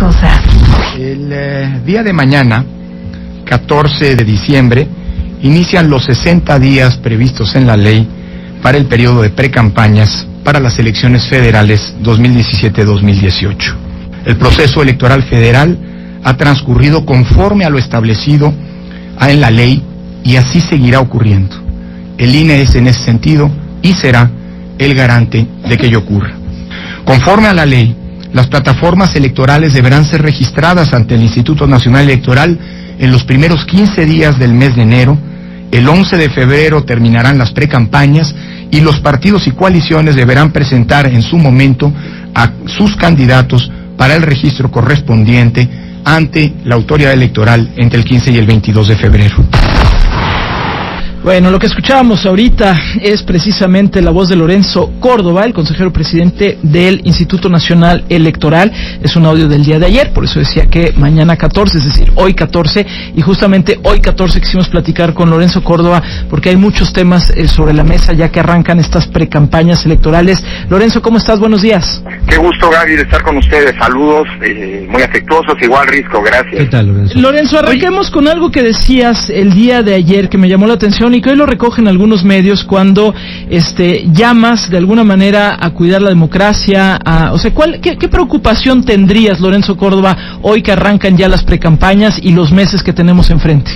cosas. El día de mañana, 14 de diciembre, inician los 60 días previstos en la ley para el periodo de precampañas para las elecciones federales 2017-2018. El proceso electoral federal ha transcurrido conforme a lo establecido en la ley y así seguirá ocurriendo. El INE es en ese sentido y será el garante de que ello ocurra. Conforme a la ley, las plataformas electorales deberán ser registradas ante el Instituto Nacional Electoral en los primeros 15 días del mes de enero. El 11 de febrero terminarán las precampañas y los partidos y coaliciones deberán presentar en su momento a sus candidatos para el registro correspondiente ante la autoridad electoral entre el 15 y el 22 de febrero. Bueno, lo que escuchábamos ahorita es precisamente la voz de Lorenzo Córdoba, el consejero presidente del Instituto Nacional Electoral. Es un audio del día de ayer, por eso decía que mañana 14, es decir, hoy 14, y justamente hoy 14 quisimos platicar con Lorenzo Córdoba porque hay muchos temas sobre la mesa ya que arrancan estas precampañas electorales. Lorenzo, ¿cómo estás? Buenos días. Qué gusto, Gaby, de estar con ustedes. Saludos muy afectuosos, igual Risco, gracias. ¿Qué tal, Lorenzo? Lorenzo, arranquemos con algo que decías el día de ayer que me llamó la atención y que hoy lo recogen algunos medios cuando llamas de alguna manera a cuidar la democracia, ¿qué preocupación tendrías, Lorenzo Córdoba, hoy que arrancan ya las precampañas y los meses que tenemos enfrente?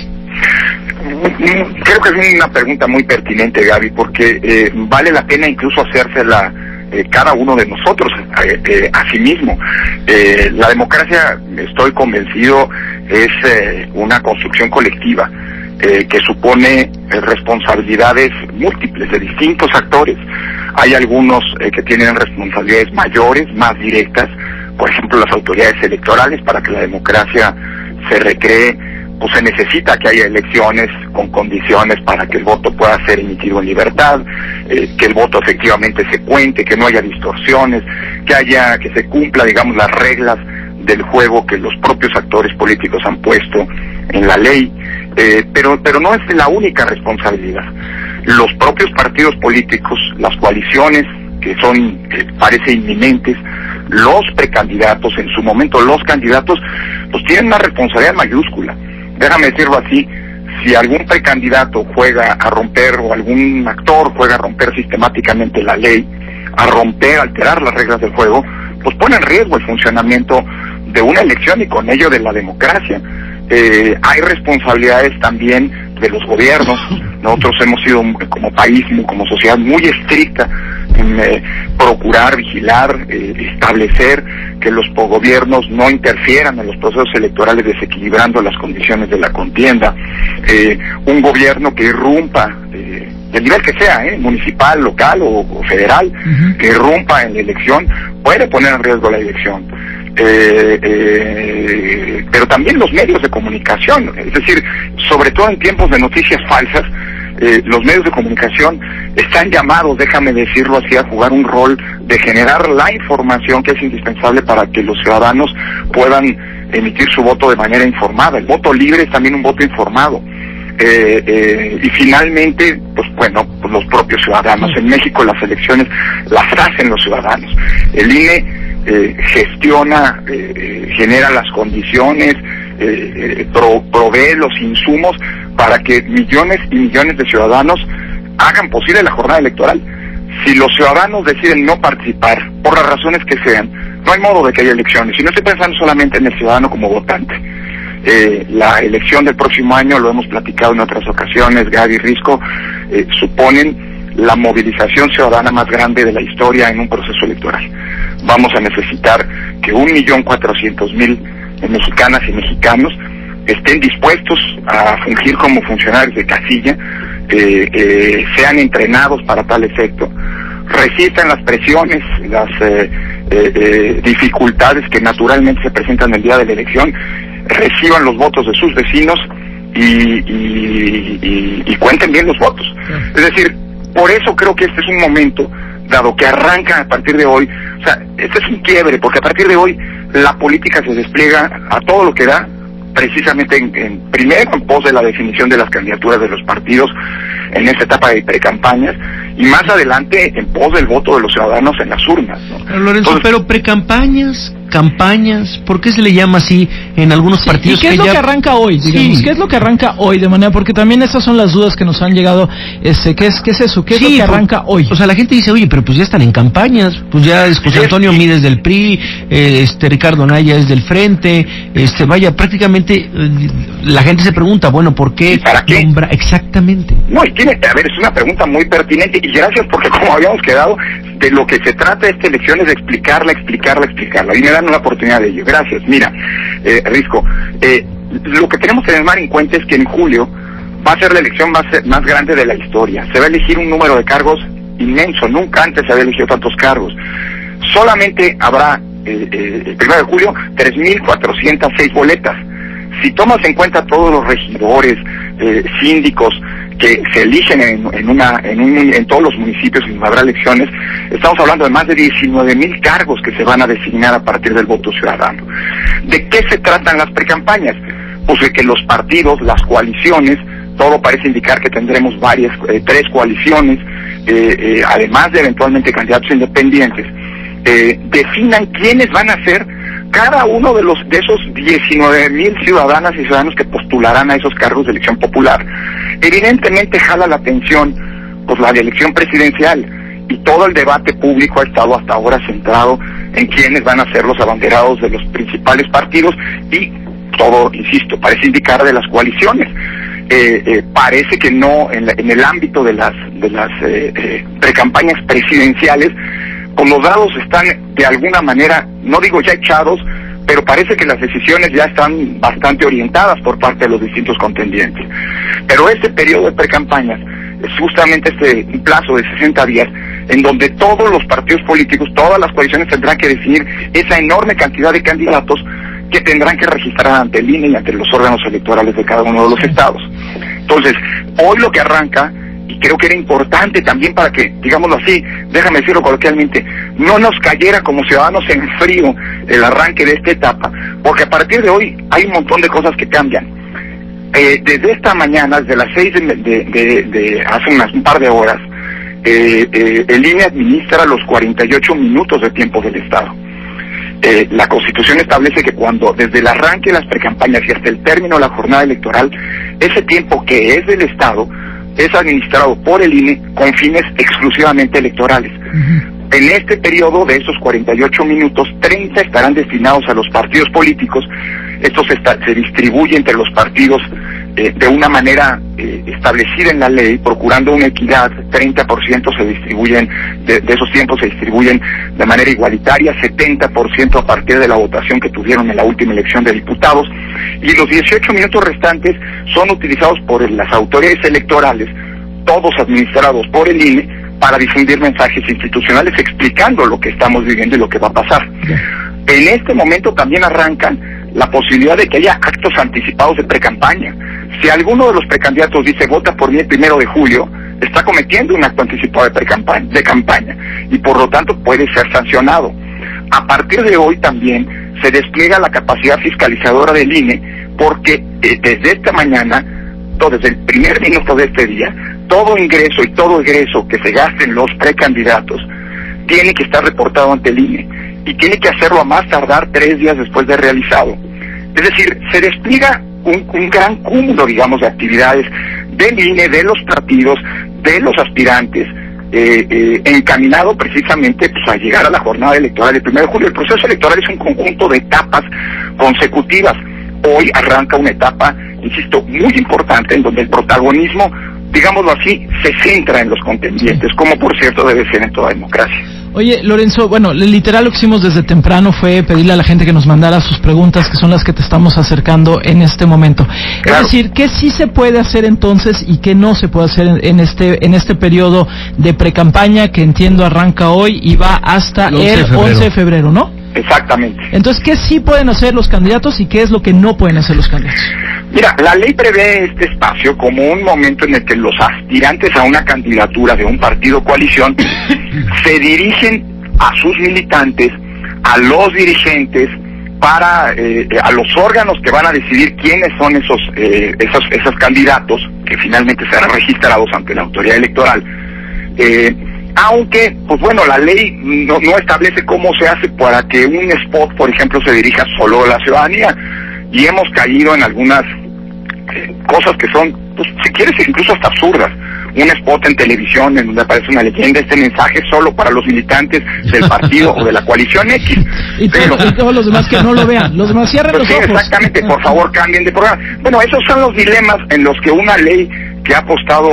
Creo que es una pregunta muy pertinente, Gaby, porque vale la pena incluso hacérsela cada uno de nosotros a sí mismo. La democracia, estoy convencido, es una construcción colectiva que supone responsabilidades múltiples de distintos actores. Hay algunos que tienen responsabilidades mayores, más directas, por ejemplo las autoridades electorales. Para que la democracia se recree, pues se necesita que haya elecciones con condiciones para que el voto pueda ser emitido en libertad, que el voto efectivamente se cuente, que no haya distorsiones, que se cumpla, digamos, las reglas del juego que los propios actores políticos han puesto en la ley, pero no es la única responsabilidad. Los propios partidos políticos, las coaliciones que son, parece inminentes, los precandidatos, en su momento los candidatos, pues tienen una responsabilidad mayúscula. Déjame decirlo así: si algún precandidato juega a romper, o algún actor juega a romper sistemáticamente la ley, a romper, alterar las reglas del juego, pues pone en riesgo el funcionamiento de una elección y con ello de la democracia. Hay responsabilidades también de los gobiernos. Nosotros hemos sido como país, como sociedad, muy estricta en procurar, vigilar, establecer que los gobiernos no interfieran en los procesos electorales desequilibrando las condiciones de la contienda. Un gobierno que irrumpa, del nivel que sea, municipal, local o federal, que irrumpa en la elección, puede poner en riesgo la elección. Pero también los medios de comunicación, es decir, sobre todo en tiempos de noticias falsas, los medios de comunicación están llamados, déjame decirlo así, a jugar un rol de generar la información que es indispensable para que los ciudadanos puedan emitir su voto de manera informada. El voto libre es también un voto informado. Y finalmente, pues los propios ciudadanos. En México las elecciones las hacen los ciudadanos. El INE gestiona, genera las condiciones, provee los insumos para que millones y millones de ciudadanos hagan posible la jornada electoral. Si los ciudadanos deciden no participar, por las razones que sean, no hay modo de que haya elecciones. Y no estoy pensando solamente en el ciudadano como votante. La elección del próximo año, lo hemos platicado en otras ocasiones, Gaby, Risco, suponen la movilización ciudadana más grande de la historia en un proceso electoral. Vamos a necesitar que 1.400.000 mexicanas y mexicanos estén dispuestos a fungir como funcionarios de casilla, sean entrenados para tal efecto, resistan las presiones, las dificultades que naturalmente se presentan el día de la elección, reciban los votos de sus vecinos y cuenten bien los votos. Es decir, por eso creo que este es un momento, dado que arranca a partir de hoy, o sea, este es un quiebre, porque a partir de hoy la política se despliega a todo lo que da, precisamente primero en pos de la definición de las candidaturas de los partidos, en esta etapa de precampañas y más adelante en pos del voto de los ciudadanos en las urnas, ¿no? Pero Lorenzo, entonces, pero precampañas, campañas, ¿por qué se le llama así en algunos partidos? ¿Y qué es lo que arranca hoy, digamos? ¿Qué es lo que arranca hoy de manera? Porque también esas son las dudas que nos han llegado. ¿Qué es eso? ¿Qué es lo que arranca hoy? O sea, la gente dice, oye, pero pues ya están en campañas, pues ya es José Antonio Mírez del PRI, Ricardo Anaya es del Frente, vaya, prácticamente la gente se pregunta, bueno, ¿por qué? ¿Para qué? Exactamente. No, y es una pregunta muy pertinente, y gracias, porque como habíamos quedado, de lo que se trata esta elección es de explicarla, y me dan una oportunidad de ello. Gracias. Mira, Risco, lo que tenemos que tomar en cuenta es que en julio va a ser la elección más grande de la historia. Se va a elegir un número de cargos inmenso, nunca antes se había elegido tantos cargos. Solamente habrá, el 1 de julio, 3.406 boletas. Si tomas en cuenta todos los regidores, síndicos que se eligen en todos los municipios y habrá elecciones, estamos hablando de más de 19,000 cargos que se van a designar a partir del voto ciudadano. ¿De qué se tratan las precampañas? Pues de que los partidos, las coaliciones, todo parece indicar que tendremos 3 coaliciones, además de eventualmente candidatos independientes, definan quiénes van a ser cada uno de esos 19,000 ciudadanas y ciudadanos que postularán a esos cargos de elección popular. Evidentemente jala la atención pues la de elección presidencial, y todo el debate público ha estado hasta ahora centrado en quiénes van a ser los abanderados de los principales partidos, y todo, insisto, parece indicar de las coaliciones. Parece que no, en el ámbito de las precampañas presidenciales, pues los dados están de alguna manera, no digo ya echados, pero parece que las decisiones ya están bastante orientadas por parte de los distintos contendientes. Pero este periodo de precampañas es justamente un plazo de 60 días en donde todos los partidos políticos, todas las coaliciones tendrán que definir esa enorme cantidad de candidatos que tendrán que registrar ante el INE y ante los órganos electorales de cada uno de los estados. Entonces, hoy lo que arranca, y creo que era importante también para que, digámoslo así, déjame decirlo coloquialmente, no nos cayera como ciudadanos en frío el arranque de esta etapa, porque a partir de hoy hay un montón de cosas que cambian. Desde esta mañana, desde las 6 de hace un par de horas, el INE administra los 48 minutos de tiempo del Estado. La Constitución establece que desde el arranque de las precampañas y hasta el término de la jornada electoral, ese tiempo que es del Estado es administrado por el INE con fines exclusivamente electorales. En este periodo de esos 48 minutos, 30 estarán destinados a los partidos políticos. Esto se distribuye entre los partidos de una manera establecida en la ley, procurando una equidad. 30% se distribuyen, de esos tiempos se distribuyen de manera igualitaria, 70% a partir de la votación que tuvieron en la última elección de diputados, y los 18 minutos restantes son utilizados por las autoridades electorales, todos administrados por el INE, para difundir mensajes institucionales explicando lo que estamos viviendo y lo que va a pasar. En este momento también arrancan la posibilidad de que haya actos anticipados de precampaña. Si alguno de los precandidatos dice vota por mí el 1 de julio, está cometiendo un acto anticipado de campaña, y por lo tanto puede ser sancionado. A partir de hoy también se despliega la capacidad fiscalizadora del INE, porque desde esta mañana, desde el primer minuto de este día, todo ingreso y todo egreso que se gasten los precandidatos tiene que estar reportado ante el INE, y tiene que hacerlo a más tardar 3 días después de realizado. Es decir, se despliega un gran cúmulo, digamos, de actividades del INE, de los partidos, de los aspirantes, encaminado precisamente pues, a llegar a la jornada electoral del 1 de julio. El proceso electoral es un conjunto de etapas consecutivas. Hoy arranca una etapa, insisto, muy importante, en donde el protagonismo, digámoslo así, se centra en los contendientes, como por cierto debe ser en toda democracia. Oye, Lorenzo, bueno, literal lo que hicimos desde temprano fue pedirle a la gente que nos mandara sus preguntas, que son las que te estamos acercando en este momento. Claro. Es decir, ¿qué sí se puede hacer entonces y qué no se puede hacer en este periodo de precampaña, que entiendo arranca hoy y va hasta el 11 de febrero, ¿no? Exactamente. Entonces, ¿qué sí pueden hacer los candidatos y qué es lo que no pueden hacer los candidatos? Mira, la ley prevé este espacio como un momento en el que los aspirantes a una candidatura de un partido coalición se dirigen a sus militantes, a los dirigentes, para a los órganos que van a decidir quiénes son esos candidatos que finalmente serán registrados ante la autoridad electoral, aunque pues bueno, la ley no establece cómo se hace para que un spot, por ejemplo, se dirija solo a la ciudadanía, y hemos caído en algunas cosas que son, pues, si quieres, incluso hasta absurdas. Un spot en televisión en donde aparece una leyenda, este mensaje solo para los militantes del partido o de la coalición X. Y todos los demás que no lo vean, los demás cierren pues los ojos. Exactamente, por favor cambien de programa. Bueno, esos son los dilemas en los que una ley que ha apostado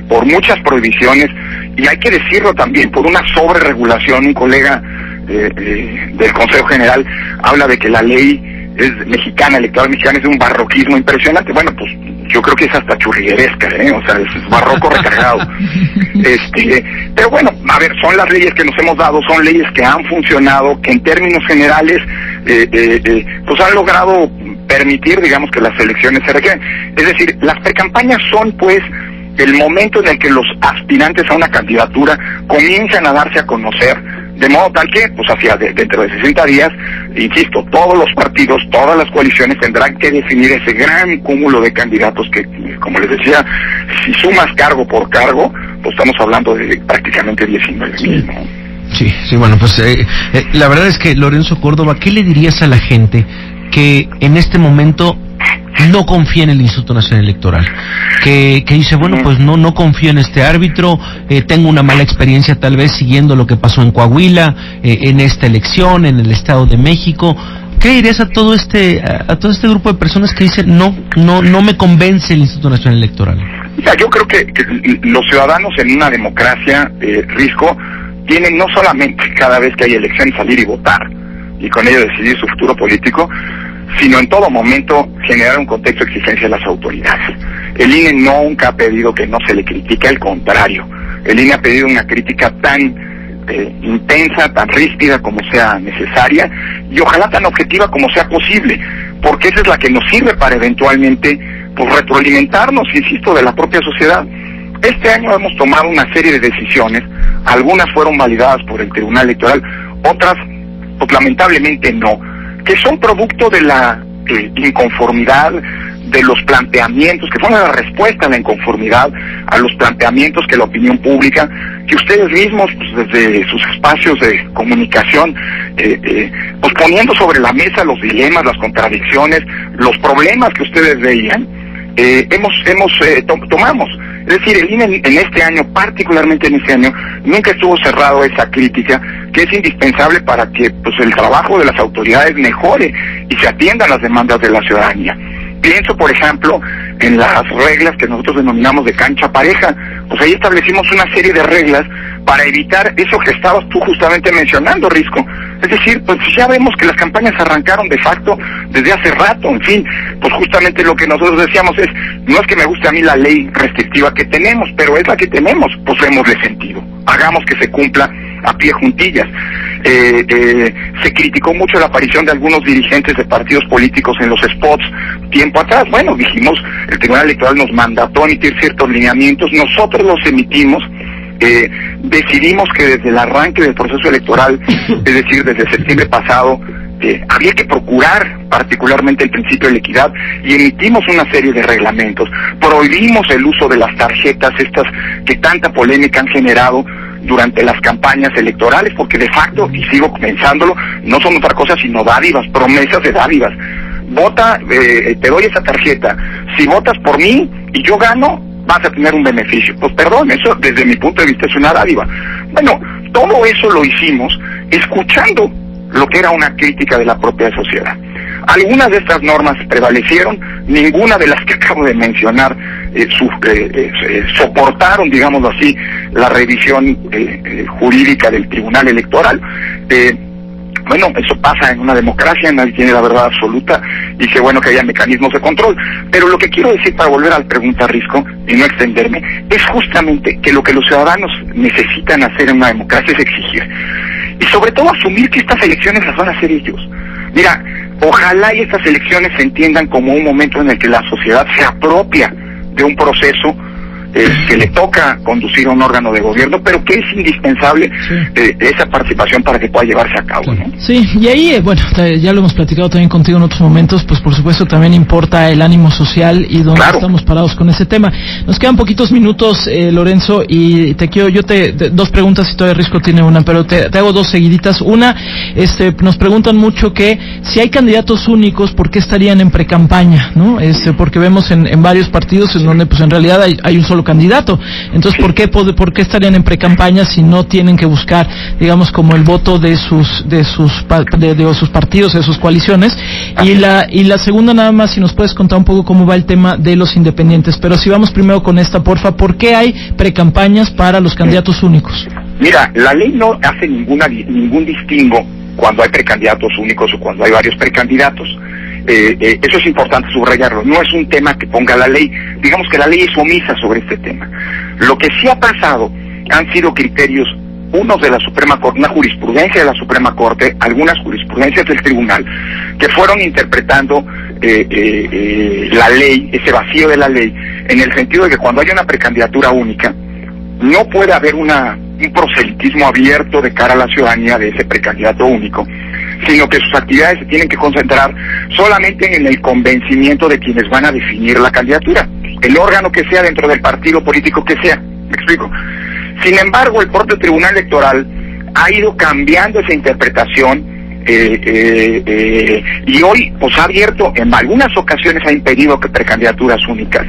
por muchas prohibiciones, y hay que decirlo también, por una sobreregulación. Un colega del Consejo General habla de que la ley es mexicana, electoral mexicana, es de un barroquismo impresionante. Bueno, pues yo creo que es hasta churrigueresca, o sea, es barroco recargado. Pero bueno, a ver, son las leyes que nos hemos dado, son leyes que han funcionado, que en términos generales pues han logrado permitir, digamos, que las elecciones se requieren. Es decir, las precampañas son, pues, el momento en el que los aspirantes a una candidatura comienzan a darse a conocer, de modo tal que, pues, dentro de 60 días, insisto, todos los partidos, todas las coaliciones tendrán que definir ese gran cúmulo de candidatos que, como les decía, si sumas cargo por cargo, pues estamos hablando de prácticamente 19,000, ¿no? Sí, bueno, pues la verdad es que, Lorenzo Córdoba, ¿qué le dirías a la gente que en este momento no confía en el Instituto Nacional Electoral, que dice, bueno, pues no confío en este árbitro, tengo una mala experiencia tal vez siguiendo lo que pasó en Coahuila, en esta elección, en el Estado de México? ¿Qué dirías a todo este grupo de personas que dicen no me convence el Instituto Nacional Electoral? Mira, yo creo que los ciudadanos en una democracia, Risco, tienen no solamente cada vez que hay elecciones salir y votar y con ello decidir su futuro político, sino en todo momento generar un contexto de exigencia de las autoridades. El INE nunca ha pedido que no se le critique, al contrario. El INE ha pedido una crítica tan intensa, tan ríspida como sea necesaria, y ojalá tan objetiva como sea posible, porque esa es la que nos sirve para eventualmente, pues, retroalimentarnos, insisto, de la propia sociedad. Este año hemos tomado una serie de decisiones, algunas fueron validadas por el Tribunal Electoral, otras, pues lamentablemente no, que son producto de la inconformidad, de los planteamientos, que son la respuesta a la inconformidad, a los planteamientos que la opinión pública, que ustedes mismos, pues, desde sus espacios de comunicación, pues poniendo sobre la mesa los dilemas, las contradicciones, los problemas que ustedes veían, tomamos. Es decir, el INE en este año, particularmente en este año, nunca estuvo cerrado a esa crítica, que es indispensable para que, pues, el trabajo de las autoridades mejore y se atiendan las demandas de la ciudadanía. Pienso, por ejemplo, en las reglas que nosotros denominamos de cancha pareja. Pues ahí establecimos una serie de reglas para evitar eso que estabas tú justamente mencionando, Risco. Es decir, pues ya vemos que las campañas arrancaron de facto desde hace rato. En fin, pues justamente lo que nosotros decíamos es, no es que me guste a mí la ley restrictiva que tenemos, pero es la que tenemos, pues démosle sentido. Hagamos que se cumpla a pie juntillas. Se criticó mucho la aparición de algunos dirigentes de partidos políticos en los spots tiempo atrás. Bueno, dijimos, el Tribunal Electoral nos mandató emitir ciertos lineamientos, nosotros los emitimos, decidimos que desde el arranque del proceso electoral, es decir, desde septiembre pasado, había que procurar particularmente el principio de la equidad, y emitimos una serie de reglamentos. Prohibimos el uso de las tarjetas estas que tanta polémica han generado durante las campañas electorales, porque de facto, y sigo pensándolo, no son otra cosa sino dádivas, promesas de dádivas. Vota, te doy esa tarjeta, si votas por mí y yo gano, vas a tener un beneficio. Pues perdón, eso desde mi punto de vista es una dádiva. Bueno, todo eso lo hicimos escuchando lo que era una crítica de la propia sociedad. Algunas de estas normas prevalecieron, ninguna de las que acabo de mencionar soportaron, digámoslo así, la revisión jurídica del Tribunal Electoral. Bueno, eso pasa en una democracia, nadie tiene la verdad absoluta, y qué bueno que haya mecanismos de control. Pero lo que quiero decir, para volver a la pregunta, Risco, y no extenderme, es justamente que lo que los ciudadanos necesitan hacer en una democracia es exigir. Y sobre todo asumir que estas elecciones las van a hacer ellos. Mira, ojalá y estas elecciones se entiendan como un momento en el que la sociedad se apropia de un proceso que le toca conducir un órgano de gobierno, pero que es indispensable esa participación para que pueda llevarse a cabo, ¿no? Sí, y ahí, bueno, ya lo hemos platicado también contigo en otros momentos, pues por supuesto también importa el ánimo social y dónde estamos parados con ese tema. Nos quedan poquitos minutos, Lorenzo, y dos preguntas, y todavía Risco tiene una, pero te hago dos seguiditas. Una, nos preguntan mucho que si hay candidatos únicos, ¿por qué estarían en precampaña, no? Porque vemos en varios partidos en donde pues en realidad hay un solo candidato. Entonces, ¿por qué estarían en precampaña si no tienen que buscar, digamos, como el voto de sus partidos, de sus coaliciones? Y la segunda, nada más, si nos puedes contar un poco cómo va el tema de los independientes. Pero si vamos primero con esta, porfa, ¿por qué hay precampañas para los candidatos únicos? Mira, la ley no hace ningún distingo cuando hay precandidatos únicos o cuando hay varios precandidatos. Eso es importante subrayarlo. No es un tema que ponga la ley. Digamos que la ley es omisa sobre este tema. Lo que sí ha pasado han sido criterios, unos de la Suprema Corte, una jurisprudencia de la Suprema Corte, algunas jurisprudencias del Tribunal, que fueron interpretando la ley, ese vacío de la ley, en el sentido de que cuando hay una precandidatura única, no puede haber un proselitismo abierto de cara a la ciudadanía de ese precandidato único, sino que sus actividades se tienen que concentrar solamente en el convencimiento de quienes van a definir la candidatura, el órgano que sea dentro del partido político que sea. ¿Me explico? Sin embargo, el propio Tribunal Electoral ha ido cambiando esa interpretación y hoy pues ha abierto, en algunas ocasiones ha impedido que precandidaturas únicas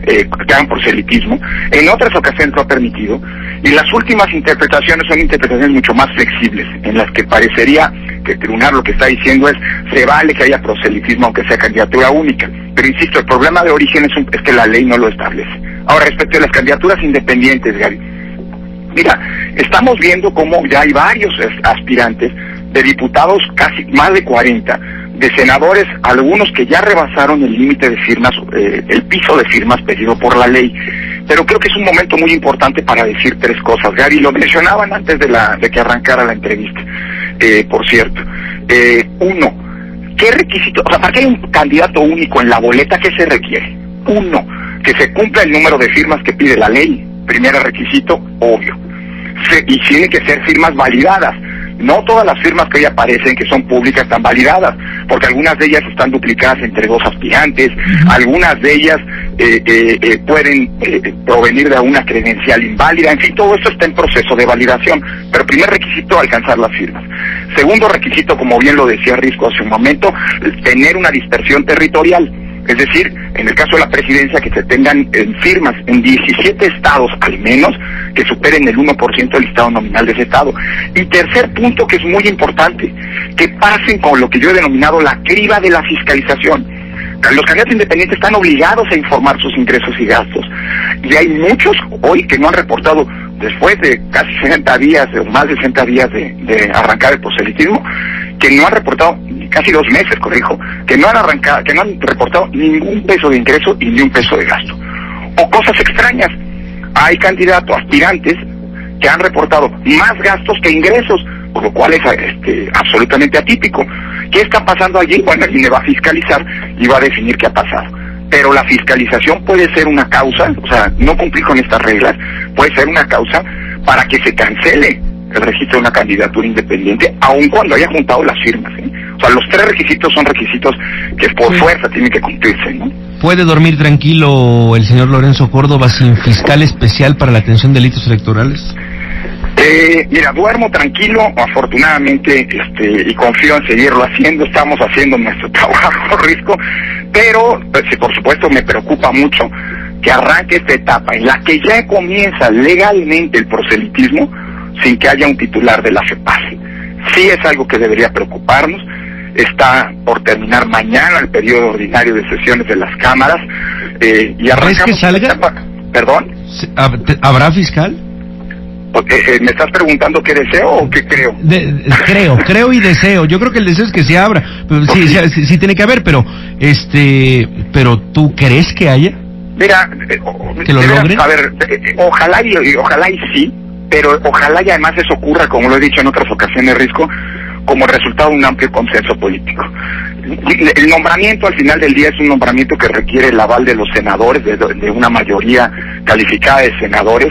que hagan proselitismo, en otras ocasiones lo ha permitido, y las últimas interpretaciones son interpretaciones mucho más flexibles, en las que parecería que el tribunal lo que está diciendo es, se vale que haya proselitismo aunque sea candidatura única, pero insisto, el problema de origen es que la ley no lo establece. Ahora, respecto a las candidaturas independientes, Gaby, mira, estamos viendo cómo ya hay varios aspirantes de diputados, casi más de 40, de senadores, algunos que ya rebasaron el límite de firmas, el piso de firmas pedido por la ley. Pero creo que es un momento muy importante para decir tres cosas, Gary, lo mencionaban antes de que arrancara la entrevista, por cierto. Uno, ¿qué requisito? O sea, para que haya un candidato único en la boleta, ¿qué se requiere? Uno, que se cumpla el número de firmas que pide la ley, primer requisito, obvio. Y tienen que ser firmas validadas. No todas las firmas que hoy aparecen, que son públicas, están validadas, porque algunas de ellas están duplicadas entre dos aspirantes, algunas de ellas pueden provenir de una credencial inválida, en fin, todo eso está en proceso de validación. Pero primer requisito, alcanzar las firmas. Segundo requisito, como bien lo decía Risco hace un momento, tener una dispersión territorial. Es decir, en el caso de la presidencia, que se tengan firmas en 17 estados al menos, que superen el 1% del listado nominal de ese estado. Y tercer punto, que es muy importante, que pasen con lo que yo he denominado la criba de la fiscalización. Los candidatos independientes están obligados a informar sus ingresos y gastos. Y hay muchos hoy que no han reportado, después de casi 60 días, o más de 60 días de arrancar el proselitismo, que no han reportado, casi 2 meses, corrijo, que no han reportado ningún peso de ingreso y ni un peso de gasto. O cosas extrañas, hay candidatos, aspirantes, que han reportado más gastos que ingresos, por lo cual es absolutamente atípico. ¿Qué está pasando allí? Bueno, el INE va a fiscalizar y va a definir qué ha pasado. Pero la fiscalización puede ser una causa, o sea, no cumplir con estas reglas, puede ser una causa para que se cancele el registro de una candidatura independiente, aun cuando haya juntado las firmas, ¿eh? O sea, los 3 requisitos son requisitos que por fuerza tienen que cumplirse, ¿no? ¿Puede dormir tranquilo el señor Lorenzo Córdoba sin fiscal especial para la atención de delitos electorales? Mira, duermo tranquilo, afortunadamente, y confío en seguirlo haciendo. Estamos haciendo nuestro trabajo, Risco, pero por supuesto me preocupa mucho que arranque esta etapa en la que ya comienza legalmente el proselitismo sin que haya un titular de la FEPAS. Sí es algo que debería preocuparnos. Está por terminar mañana el periodo ordinario de sesiones de las cámaras, y arrancamos. ¿Crees que salga? ¿Perdón? ¿Habrá fiscal? ¿Me estás preguntando qué deseo o qué creo? Creo y deseo. Yo creo que el deseo es que se abra. Sí tiene que haber, pero ¿tú crees que haya? Mira, ¿que lo logren? A ver, ojalá y sí, pero ojalá y además eso ocurra, como lo he dicho en otras ocasiones, Risco, como resultado de un amplio consenso político. El nombramiento al final del día es un nombramiento que requiere el aval de los senadores, de una mayoría calificada de senadores.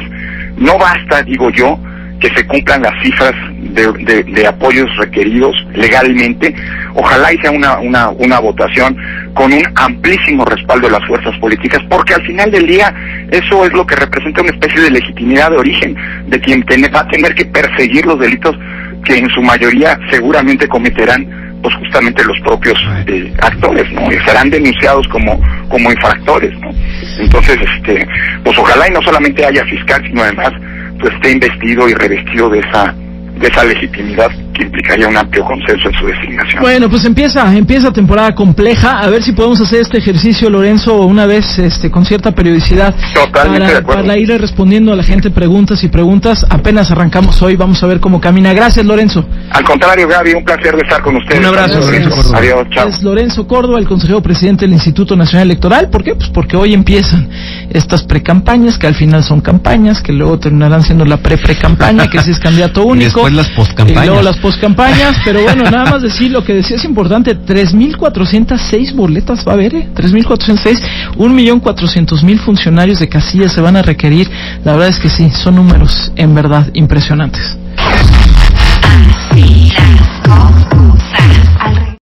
No basta, digo yo, que se cumplan las cifras de apoyos requeridos legalmente. Ojalá y sea una votación con un amplísimo respaldo de las fuerzas políticas, porque al final del día eso es lo que representa una especie de legitimidad de origen de quien va a tener que perseguir los delitos que en su mayoría seguramente cometerán pues justamente los propios actores, ¿no? Y serán denunciados como infractores, ¿no? Entonces, pues ojalá y no solamente haya fiscal, sino además pues esté investido y revestido de esa legitimidad que implicaría un amplio consenso en su designación. Bueno, pues empieza temporada compleja. A ver si podemos hacer este ejercicio, Lorenzo, una vez con cierta periodicidad. Totalmente de acuerdo. Para ir respondiendo a la gente preguntas. Apenas arrancamos hoy, vamos a ver cómo camina. Gracias, Lorenzo. Al contrario, Gaby, un placer de estar con ustedes. Un abrazo, Lorenzo Córdoba. Adiós, chao. Es Lorenzo Córdoba, el consejero presidente del Instituto Nacional Electoral. ¿Por qué? Pues porque hoy empiezan estas precampañas, que al final son campañas, que luego terminarán siendo la pre-campaña, que si es candidato único. Y después las postcampañas. Y luego las postcampañas, pero bueno, nada más decir lo que decía es importante, 3,406 boletas va a haber, 3,406, 1,400,000 funcionarios de casillas se van a requerir. La verdad es que sí, son números en verdad impresionantes. Así las cosas.